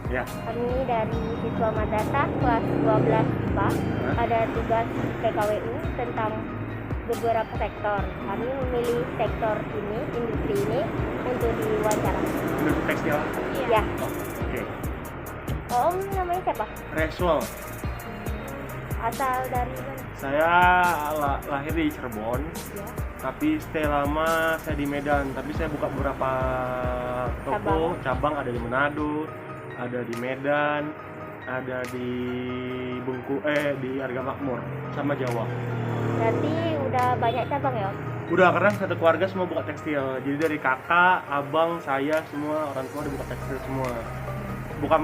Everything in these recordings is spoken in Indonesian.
Ya. Kami dari siswa madrasah kelas 12 IPA ada tugas PKWU tentang beberapa sektor. Kami memilih sektor ini, industri ini untuk diwawancara. Industri tekstil. Ya. Oke. Om namanya siapa? Reswell. Asal dari mana? Saya lahir di Cirebon, Ya. tapi stay lama saya di Medan. Tapi saya buka beberapa toko cabang, ada di Manado, ada di Medan, ada di di Arga Makmur sama Jawa. Berarti udah banyak cabang ya Om? Udah, karena satu keluarga semua buka tekstil. Jadi dari kakak, abang, saya semua orang tua udah buka tekstil semua. Bukan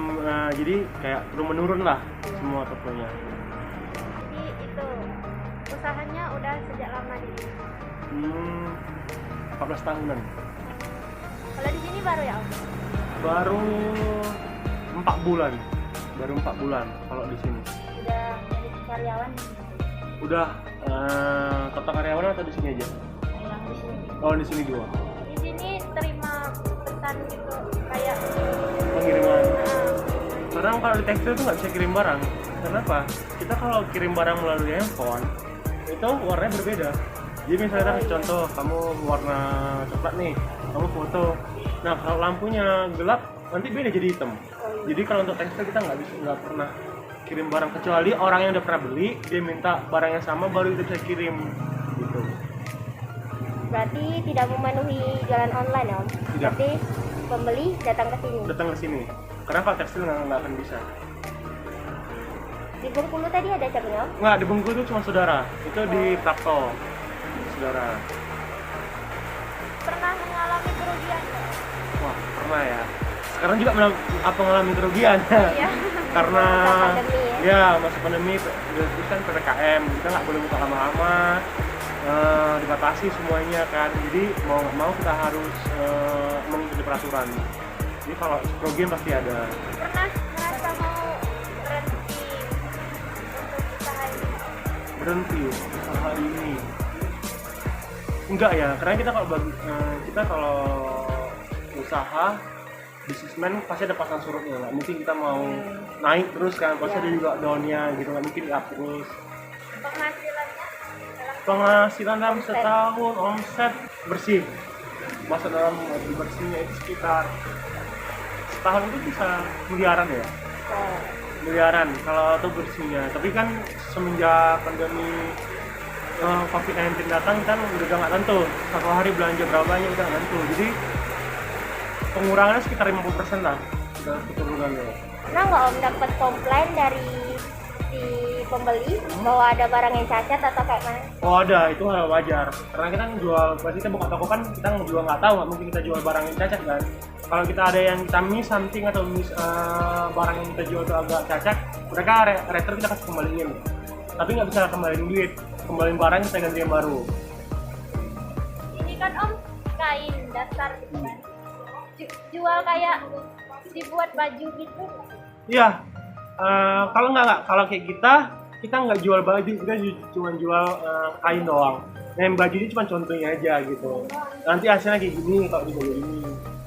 jadi kayak turun menurun lah semua tokonya. Jadi itu usahanya udah sejak lama di sini. 14 tahunan. Kalau di sini baru ya Om? Baru 4 bulan. Baru 4 bulan kalau di sini. Udah jadi karyawan Udah total karyawan atau di sini aja? yang di sini. Oh, di sini dua. Di sini terima pesan gitu kayak Pengiriman. Karena kalau di tekstil tuh nggak bisa kirim barang. Kenapa? Kita kalau kirim barang melalui handphone itu warnanya berbeda. Jadi misalnya kasih contoh, kamu warna coklat nih, kamu foto. Nah kalau lampunya gelap nanti beda jadi hitam. Jadi kalau untuk tekstil kita nggak pernah kirim barang kecuali orang yang udah pernah beli dia minta barang yang sama baru kita bisa kirim gitu. berarti tidak memenuhi jualan online ya Om? Tidak. Berarti pembeli datang ke sini. Datang ke sini. Karena kalau tekstil nggak akan bisa. Di Bengkulu tadi ada cabangnya Om? Nggak, di Bengkulu itu cuma saudara. Itu di Prapto. Saudara. Pernah mengalami kerugian nggak? Wah, pernah ya. Sekarang juga mengalami kerugian. Iya. Karena Masa pandemi ya? masa pandemi terus kan PPKM, kita nggak boleh buka lama-lama, dibatasi semuanya kan. Jadi mau nggak mau kita harus mengikuti peraturan. Jadi kalau kerugian pasti ada. Pernah merasa mau berhenti untuk usaha ini? Berhenti usaha ini. Enggak ya, karena kita kalau usaha bisnismen pasti ada pasang surutnya, nggak mungkin kita mau naik terus kan, pasti ada juga downnya gitu, nggak mungkin up terus. Penghasilannya Penghasilan dalam setahun omset bersih, masuk dalam bersihnya itu sekitar setahun itu bisa miliaran ya, miliaran kalau itu bersihnya. Tapi kan semenjak pandemi COVID-19 datang kan udah nggak tentu, satu hari belanja berapa banyak udah nggak tentu. Jadi pengurangannya sekitar 50% lah, udah keturunannya. pernah nggak Om dapat komplain dari si pembeli bahwa ada barang yang cacat atau kayak mana? Oh ada, itu hal wajar. Karena kita jual, pasti kita buka toko kan kita jual nggak tahu, nggak mungkin kita jual barang yang cacat kan. Kalau kita ada yang kita miss something atau barang yang kita jual itu agak cacat, mereka return kita kasih kembaliin. Tapi nggak bisa kembaliin duit, kembaliin barang kita ganti yang baru. Ini kan Om kain dasar gitu kan. Jual kayak dibuat baju gitu. Iya, kalau kalau kayak kita nggak jual baju, kita cuma jual kain doang. Nah, yang baju ini cuma contohnya aja gitu. Nanti hasilnya kayak gini kalau dibawa ini.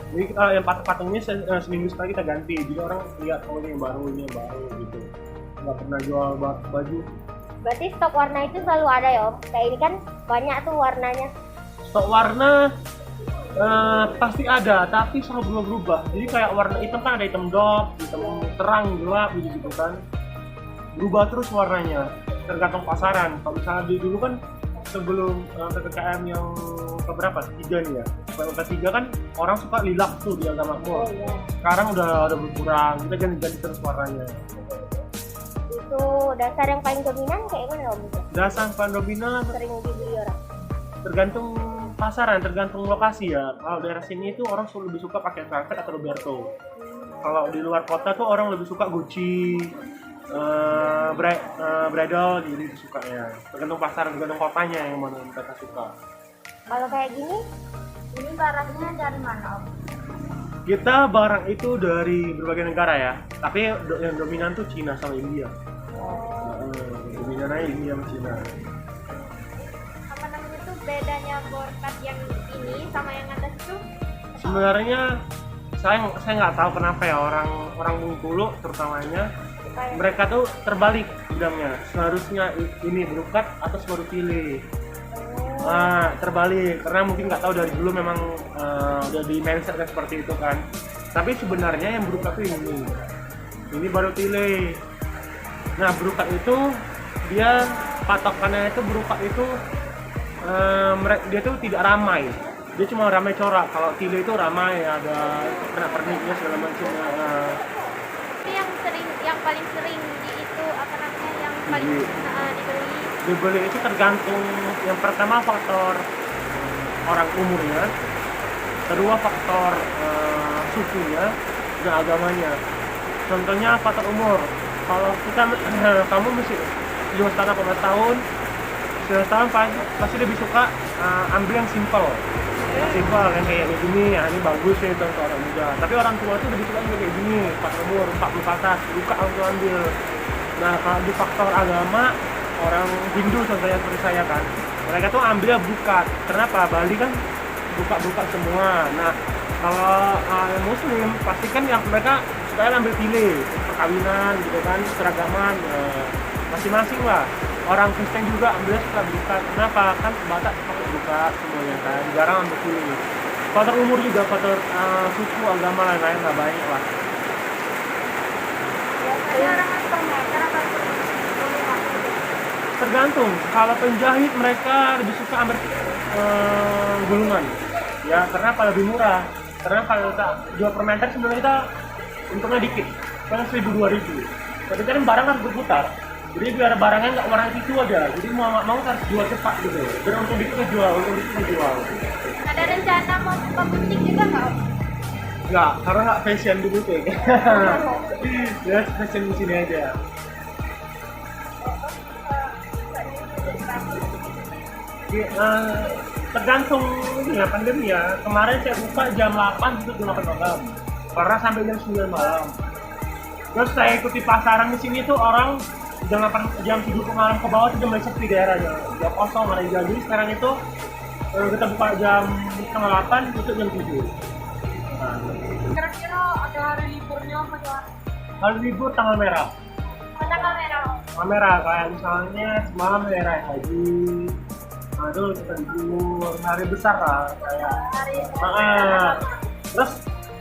Jadi yang patung-patungnya seminggu sekali kita ganti. Jadi orang lihat ini yang baru gitu. Nggak pernah jual baju. Berarti stok warna itu selalu ada ya Om? Kayak ini kan banyak tuh warnanya. Stok warna pasti ada, tapi selalu berubah. Jadi kayak warna hitam kan ada hitam dot, hitam terang, gelap gitu kan. Berubah terus warnanya, tergantung pasaran. Kalau misalnya dulu kan sebelum PPKM yang keberapa? 3 nih ya. Ketiga kan orang suka lilac tuh di Agama Makmur. Iya. Sekarang udah berkurang, kita ganti terus warnanya. Itu dasar yang paling dominan kayak mana Om? Dasar Pandobina Sering dibeli orang. tergantung pasaran, tergantung lokasi ya. Kalau daerah sini itu orang lebih suka pakai Velvet atau Roberto. Kalau di luar kota tuh orang lebih suka Gucci, bridal, jadi lebih sukanya. Tergantung pasaran, tergantung kotanya yang mana mereka suka. Kalau kayak gini, ini barangnya dari mana Om? Kita barang itu dari berbagai negara ya, tapi yang dominan tuh Cina sama India. Dominannya India sama Cina. Apa namanya tuh bedanya borkat yang ini sama yang atas itu? Sebenarnya saya nggak tahu kenapa ya orang Bengkulu terutamanya mereka tuh terbalik bidangnya. Seharusnya ini berukat atau baru pilih. Nah, terbalik karena mungkin nggak tahu dari dulu memang udah di mindset seperti itu kan. Tapi sebenarnya yang berukat tuh ini baru pilih. Nah, berukat itu dia patokannya itu berukat itu dia tuh tidak ramai. Dia cuma ramai corak. Kalau tile itu ramai, ada kena perniknya segala macam. Itu yang paling sering di itu apa namanya yang paling dibeli. Dibeli itu tergantung yang pertama faktor orang umurnya, kedua faktor sukunya dan agamanya. Contohnya faktor umur. Kalau kita kamu masih 7,5 tahun, 9 tahun pasti lebih suka ambil yang simple. Simpel kan kayak gini ya, ini bagus ya untuk orang muda. Tapi orang tua itu lebih suka kayak gini, 4 umur, 40 ke atas, buka untuk ambil. Nah, kalau di faktor agama, orang Hindu contohnya seperti saya kan, mereka tuh ambilnya bukat. Kenapa? Bali kan buka-buka semua. Nah, kalau yang Muslim pasti kan yang mereka suka ambil pilih perkawinan gitu kan, seragaman masing-masing lah. Orang Kristen juga ambilnya suka buka. Kenapa? Kan Batak pakai buka semuanya kan, jarang ambil pilih. Faktor umur juga, faktor suku, agama lain-lain lah banyak lah. Tergantung. Kalau penjahit mereka lebih suka ambil gulungan. Ya karena apa lebih murah. Karena kalau kita jual per meter sebenarnya kita untungnya dikit, kan 1.000-2.000. Tapi kan barang harus berputar. Jadi biar barangnya nggak warna itu aja. Jadi mau harus jual cepat gitu. Biar untuk dikit jual, Ada rencana mau buka butik juga nggak Om? Nggak, karena nggak fashion di butik. Ya fashion di sini aja. Tergantung ya pandemi ya. Kemarin saya buka jam 8 sampai jam 8 malam. Karena sampai jam 9 malam. Terus saya ikuti pasaran di sini tuh orang jam 7 malam ke bawah itu udah mulai sepi daerahnya. Jam kosong ada yang jadi. Sekarang itu kita buka jam setengah 8 tutup jam 7. Kira-kira ada hari liburnya apa ya? Hari libur tanggal merah. Tanggal merah. Tanggal merah kayak misalnya semalam daerah haji. Nah itu kita libur hari besar lah kayak. Terus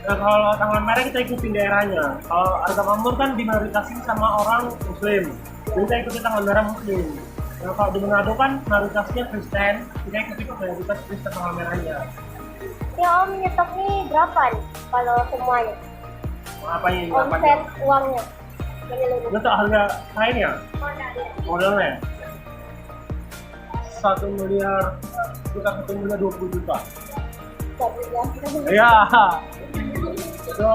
kalau tanggal merah kita ikutin daerahnya. Kalau harga mamur kan dimayoritasi sama orang Muslim. Jadi kita ikutin tanggal merah Muslim. Nah, kalau di Manado kan mayoritasnya Kristen, kita ikutin mayoritas Kristen tanggal merahnya. Ya Om nyetok nih berapa nih kalau semuanya? Apa ini? Omset uangnya menyeluruh. Untuk harga kainnya? Modalnya? 1 miliar, kita 1 miliar 20 juta. Iya. Itu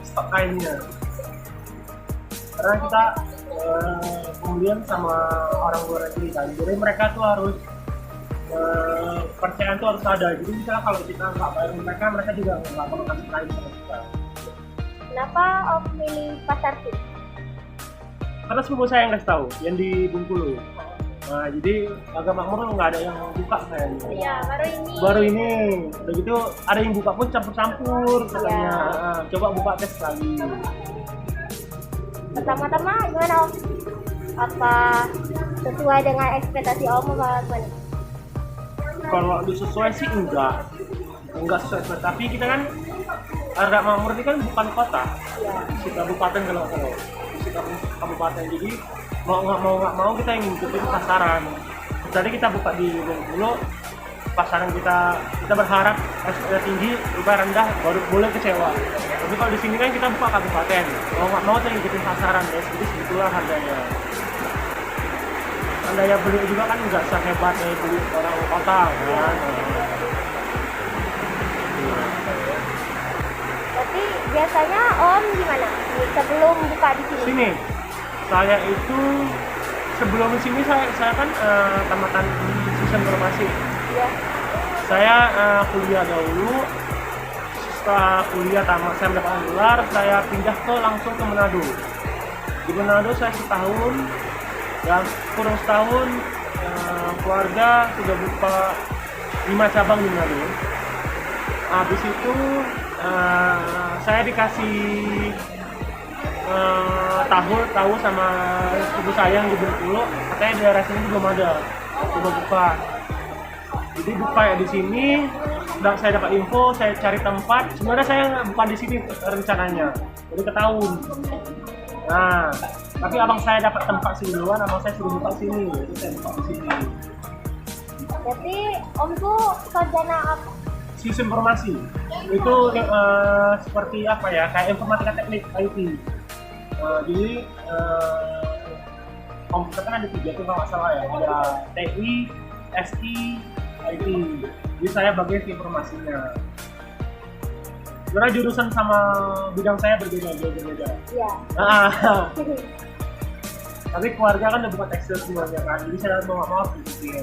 stok kainnya. Karena kita kemudian sama orang luar negeri kan, jadi mereka tuh harus percayaan tuh harus ada. Jadi misalnya kalau kita nggak bayar mereka juga nggak mau kasih kain sama kita. Kenapa Om milih pasar sih? Karena sepupu saya yang kasih tahu, yang di Bengkulu. Nah, jadi agak makmur nggak ada yang buka kayaknya. Iya, Baru ini. Udah gitu ada yang buka pun campur-campur katanya. Coba buka tes lagi. Pertama-tama gimana Om? Apa sesuai dengan ekspektasi Om apa gimana? Kalau sesuai sih enggak sesuai. Tapi kita kan Ardak Makmur ini kan bukan kota, si kabupaten kalau si kabupaten. Jadi mau nggak mau kita yang ngikutin pasaran. Jadi kita buka di Bengkulu, pasaran kita berharap ekspektasi tinggi, upah rendah baru boleh kecewa. Tapi kalau di sini kan kita buka kabupaten, mau nggak mau kita ngikutin pasaran guys. Jadi segitulah harganya. Daya beli juga kan nggak sehebat daya beli orang kota kan. Berarti biasanya Om gimana? Sebelum buka di sini? Sini, saya itu sebelum di sini saya kan tamatan sistem informasi. Iya. Saya kuliah dahulu. Setelah kuliah tamat saya mendapatkan gelar, saya pindah langsung ke Manado. Di Manado saya setahun. Dan kurang setahun keluarga sudah buka 5 cabang di Manado. Habis itu saya dikasih tahu sama ibu saya yang di Bengkulu, katanya di daerah sini belum ada, coba buka. Jadi buka ya di sini. Saya dapat info, saya cari tempat. Sebenarnya saya bukan di sini rencananya, jadi ketahuan. Nah, tapi abang saya dapat tempat sini duluan, abang saya suruh buka sini, jadi saya buka di sini. Jadi Om tuh sarjana apa? Sistem informasi itu seperti apa ya, kayak informatika teknik IT. Jadi komputer kan ada 3 tuh kalau nggak salah ya, ada TI, SI, IT. Jadi saya bagian informasinya. Sebenarnya jurusan sama bidang saya berbeda. Iya. Tapi keluarga kan udah buka tekstil semuanya kan, jadi saya mau nggak mau harus bikin.